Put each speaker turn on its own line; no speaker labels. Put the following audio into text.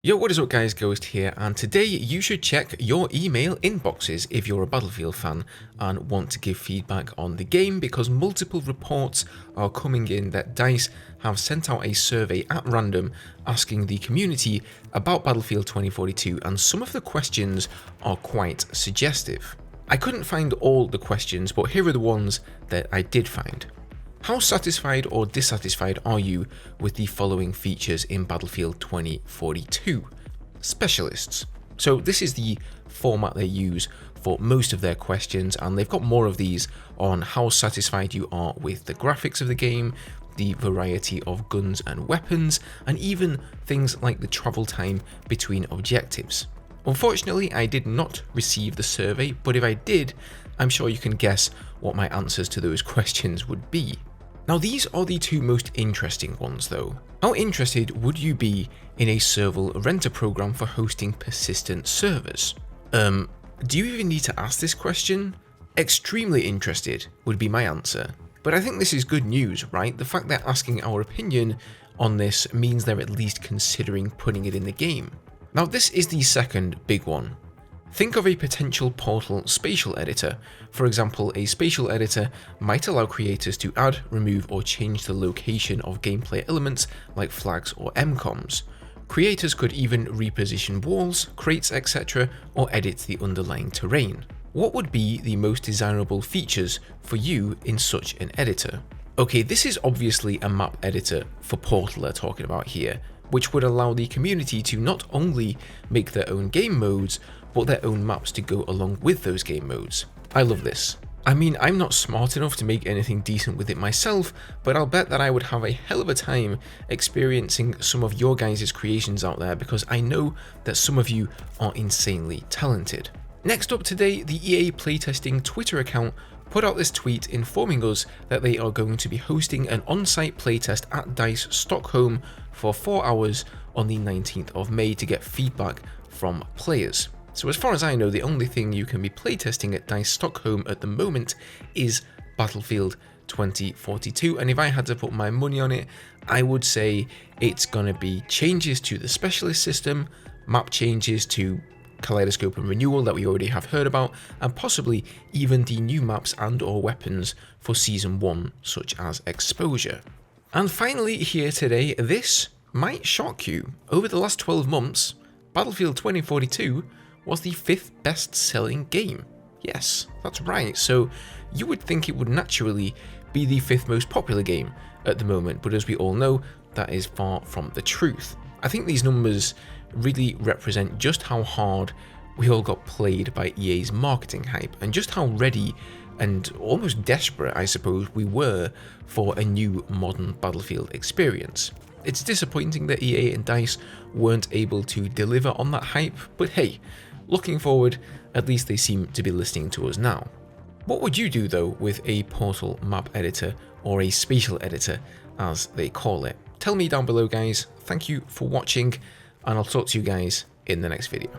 Yo, what is up guys, Ghost here, and today you should check your email inboxes if you're a Battlefield fan and want to give feedback on the game, because multiple reports are coming in that DICE have sent out a survey at random asking the community about Battlefield 2042, and some of the questions are quite suggestive. I couldn't find all the questions, but here are the ones that I did find. How satisfied or dissatisfied are you with the following features in Battlefield 2042? Specialists. So this is the format they use for most of their questions, and they've got more of these on how satisfied you are with the graphics of the game, the variety of guns and weapons, and even things like the travel time between objectives. Unfortunately, I did not receive the survey, but if I did, I'm sure you can guess what my answers to those questions would be. Now these are the two most interesting ones though. How interested would you be in a server renter program for hosting persistent servers? Do you even need to ask this question? Extremely interested would be my answer. But I think this is good news, right? The fact they're asking our opinion on this means they're at least considering putting it in the game. Now this is the second big one. Think of a potential Portal spatial editor. For example, a spatial editor might allow creators to add, remove, or change the location of gameplay elements like flags or MCOMs. Creators could even reposition walls, crates, etc., or edit the underlying terrain. What would be the most desirable features for you in such an editor? Okay, this is obviously a map editor for Portal they're talking about here, which would allow the community to not only make their own game modes, but their own maps to go along with those game modes. I love this. I mean, I'm not smart enough to make anything decent with it myself, but I'll bet that I would have a hell of a time experiencing some of your guys' creations out there, because I know that some of you are insanely talented. Next up today, the EA Playtesting Twitter account put out this tweet informing us that they are going to be hosting an on-site playtest at DICE Stockholm for 4 hours on the 19th of May to get feedback from players. So as far as I know, the only thing you can be playtesting at DICE Stockholm at the moment is Battlefield 2042, and if I had to put my money on it, I would say it's gonna be changes to the specialist system, map changes to Kaleidoscope and Renewal that we already have heard about, and possibly even the new maps and or weapons for Season 1, such as Exposure. And finally here today, this might shock you. Over the last 12 months, Battlefield 2042 was the 5th best selling game. Yes, that's right, so you would think it would naturally be the 5th most popular game at the moment, but as we all know, that is far from the truth. I think these numbers really represent just how hard we all got played by EA's marketing hype, and just how ready and almost desperate, I suppose, we were for a new modern Battlefield experience. It's disappointing that EA and DICE weren't able to deliver on that hype, but hey, looking forward, at least they seem to be listening to us now. What would you do though with a Portal map editor, or a spatial editor as they call it? Tell me down below guys. Thank you for watching, and I'll talk to you guys in the next video.